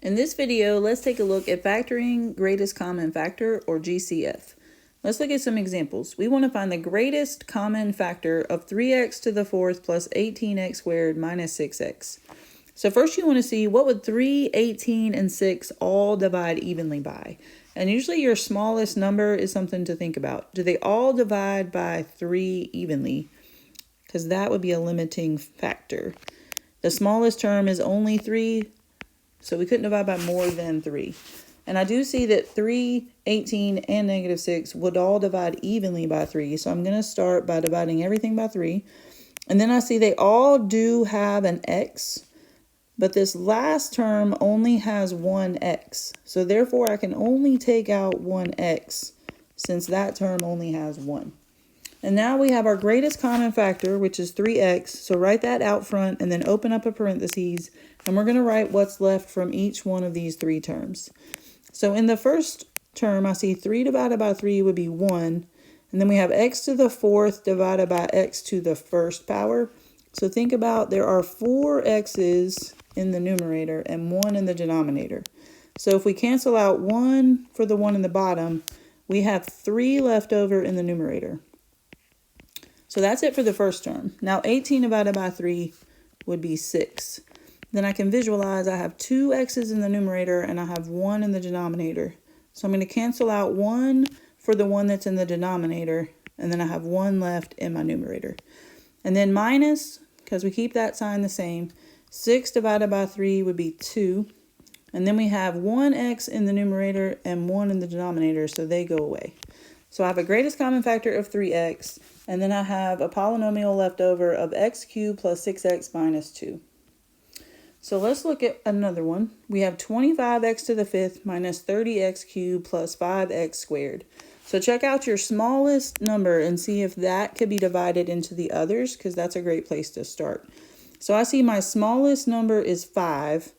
In this video, let's take a look at factoring greatest common factor, or GCF. Let's look at some examples. We want to find the greatest common factor of 3x to the fourth plus 18x squared minus 6x. So first you want to see what would 3, 18, and 6 all divide evenly by. And usually your smallest number is something to think about. Do they all divide by 3 evenly? Because that would be a limiting factor. The smallest term is only 3. So we couldn't divide by more than 3. And I do see that 3, 18, and negative 6 would all divide evenly by 3. So I'm going to start by dividing everything by 3. And then I see they all do have an x. But this last term only has one x. So therefore I can only take out one x since that term only has 1. And now we have our greatest common factor, which is 3x. So write that out front and then open up a parentheses. And we're going to write what's left from each one of these 3 terms. So in the first term, I see 3 divided by 3 would be 1. And then we have x to the fourth divided by x to the first power. So think about there are 4 x's in the numerator and 1 in the denominator. So if we cancel out 1 for the one in the bottom, we have 3 left over in the numerator. So that's it for the first term. Now 18 divided by 3 would be 6. Then I can visualize I have 2 x's in the numerator and I have 1 in the denominator. So I'm going to cancel out 1 for the one that's in the denominator, and then I have 1 left in my numerator. And then minus, because we keep that sign the same, 6 divided by 3 would be 2. And then we have 1x in the numerator and 1 in the denominator, so they go away. So I have a greatest common factor of 3x, and then I have a polynomial left over of x cubed plus 6x minus 2. So let's look at another one. We have 25x to the fifth minus 30x cubed plus 5x squared. So check out your smallest number and see if that could be divided into the others, because that's a great place to start. So I see my smallest number is 5,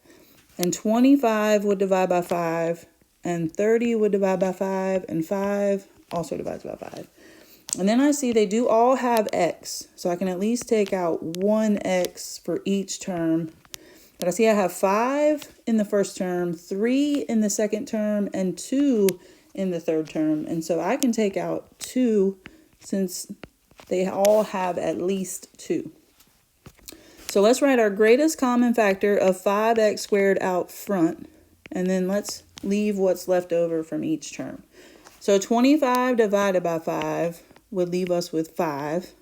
and 25 would divide by 5, and 30 would divide by 5, and 5 also divides by 5. And then I see they do all have x, so I can at least take out 1x for each term. But I see I have 5 in the first term, 3 in the second term, and 2 in the third term. And so I can take out 2 since they all have at least 2. So let's write our greatest common factor of 5x squared out front. And then let's leave what's left over from each term. So 25 divided by 5 would leave us with 5.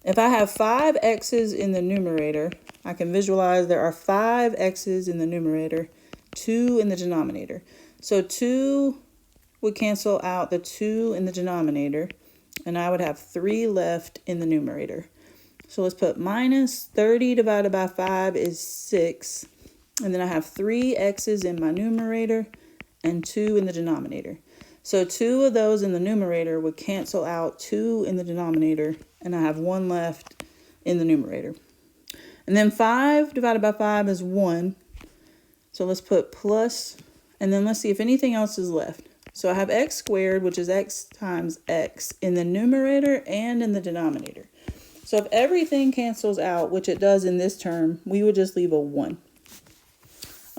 If I have 5 x's in the numerator, I can visualize there are 5 x's in the numerator, 2 in the denominator. So 2 would cancel out the 2 in the denominator, and I would have 3 left in the numerator. So let's put minus 30 divided by 5 is 6. And then I have 3 x's in my numerator and 2 in the denominator. So 2 of those in the numerator would cancel out 2 in the denominator, and I have 1 left in the numerator. And then 5 divided by 5 is 1. So let's put plus, and then let's see if anything else is left. So I have x squared, which is x times x, in the numerator and in the denominator. So if everything cancels out, which it does in this term, we would just leave a 1.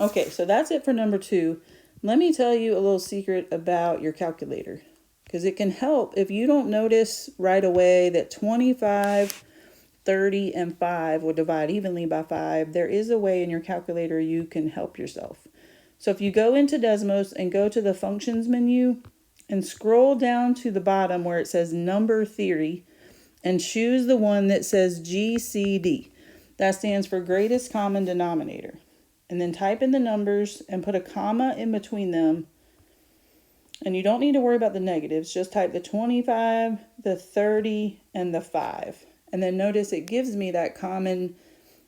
Okay, so that's it for number 2. Let me tell you a little secret about your calculator, because it can help if you don't notice right away that 25, 30, and 5 will divide evenly by 5. There is a way in your calculator you can help yourself. So if you go into Desmos and go to the functions menu and scroll down to the bottom where it says number theory and choose the one that says GCD. That stands for greatest common denominator. And then type in the numbers and put a comma in between them. And you don't need to worry about the negatives. Just type the 25, the 30, and the 5. And then notice it gives me that common,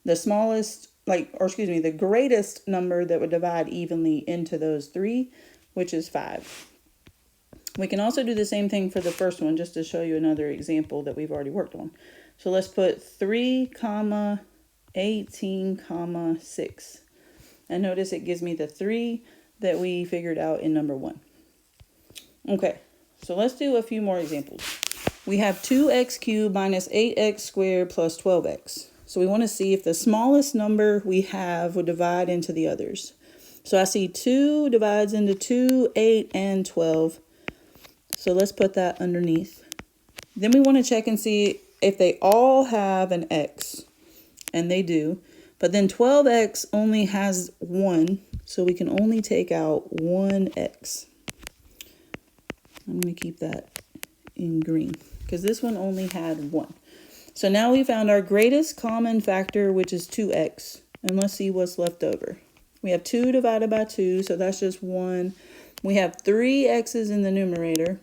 the smallest, the greatest number that would divide evenly into those 3, which is 5. We can also do the same thing for the first one, just to show you another example that we've already worked on. So let's put 3, 18, 6. And notice it gives me the 3 that we figured out in number 1. Okay, so let's do a few more examples. We have 2x cubed minus 8x squared plus 12x. So we want to see if the smallest number we have would divide into the others. So I see 2 divides into 2, 8, and 12. So let's put that underneath. Then we want to check and see if they all have an x. And they do. But then 12x only has 1. So we can only take out 1x. I'm going to keep that in green because this one only had 1. So now we found our greatest common factor, which is 2x. And let's see what's left over. We have 2 divided by 2, so that's just 1. We have 3 x's in the numerator.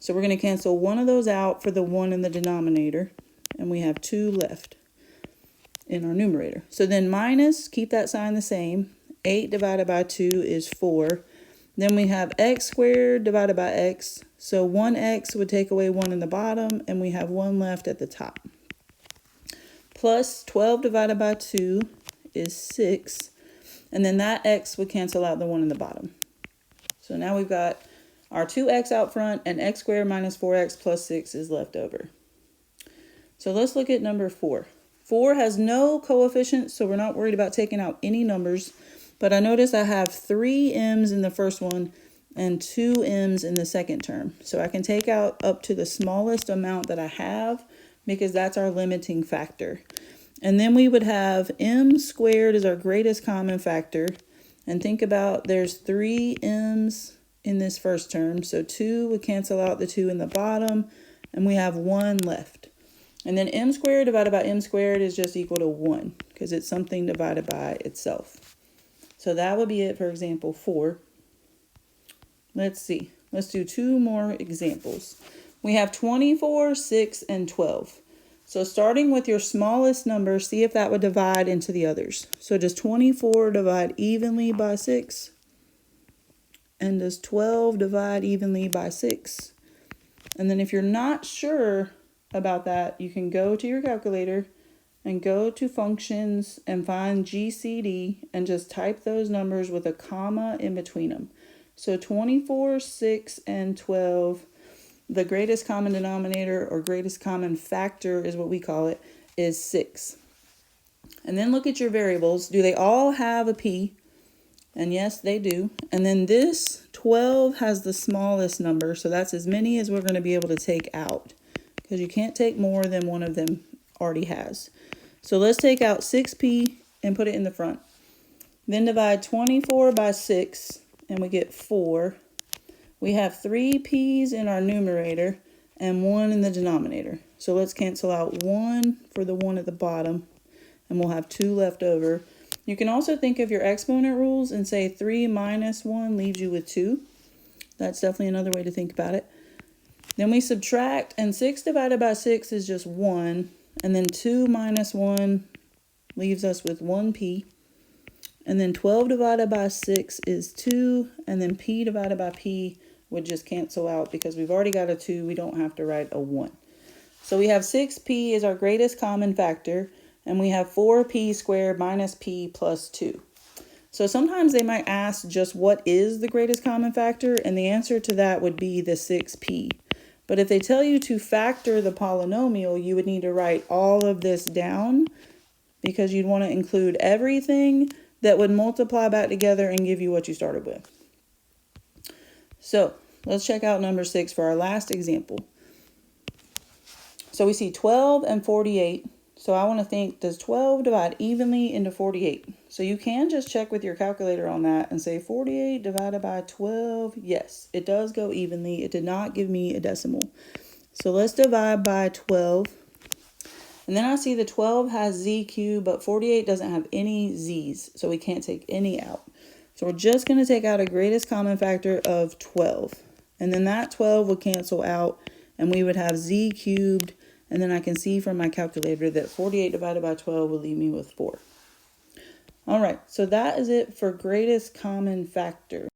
So we're going to cancel one of those out for the 1 in the denominator. And we have 2 left in our numerator. So then minus, keep that sign the same. 8 divided by 2 is 4. Then we have x squared divided by x. So 1x would take away 1 in the bottom, and we have 1 left at the top. Plus 12 divided by 2 is 6. And then that x would cancel out the 1 in the bottom. So now we've got our 2x out front, and x squared minus 4x plus 6 is left over. So let's look at number 4. 4 has no coefficients, so we're not worried about taking out any numbers. But I notice I have 3 m's in the first one and 2 m's in the second term. So I can take out up to the smallest amount that I have because that's our limiting factor. And then we would have m squared is our greatest common factor. And think about there's 3 m's in this first term. So 2 would cancel out the 2 in the bottom, and we have 1 left. And then m squared divided by m squared is just equal to 1 because it's something divided by itself. So that would be it for example 4. Let's see. Let's do 2 more examples. We have 24, 6, and 12. So starting with your smallest number, see if that would divide into the others. So does 24 divide evenly by 6? And does 12 divide evenly by 6? And then if you're not sure about that, you can go to your calculator and go to functions and find GCD and just type those numbers with a comma in between them. So 24, 6, and 12, the greatest common denominator or greatest common factor is what we call it, is 6. And then look at your variables. Do they all have a p? And yes, they do. And then this 12 has the smallest number, so that's as many as we're going to be able to take out because you can't take more than one of them already has. So let's take out 6p and put it in the front. Then divide 24 by 6 and we get 4. We have 3 p's in our numerator and 1 in the denominator. So let's cancel out 1 for the 1 at the bottom and we'll have 2 left over. You can also think of your exponent rules and say 3 minus 1 leaves you with 2. That's definitely another way to think about it. Then we subtract, and 6 divided by 6 is just 1. And then 2 minus 1 leaves us with 1p. And then 12 divided by 6 is 2. And then p divided by p would just cancel out because we've already got a 2. We don't have to write a 1. So we have 6p is our greatest common factor. And we have 4p squared minus p plus 2. So sometimes they might ask just what is the greatest common factor, and the answer to that would be the 6p. But if they tell you to factor the polynomial, you would need to write all of this down because you'd want to include everything that would multiply back together and give you what you started with. So let's check out number 6 for our last example. So we see 12 and 48. So I want to think, does 12 divide evenly into 48? So you can just check with your calculator on that and say 48 divided by 12. Yes, it does go evenly. It did not give me a decimal. So let's divide by 12. And then I see the 12 has z cubed, but 48 doesn't have any z's. So we can't take any out. So we're just going to take out a greatest common factor of 12. And then that 12 will cancel out and we would have z cubed. And then I can see from my calculator that 48 divided by 12 will leave me with 4. All right, so that is it for greatest common factor.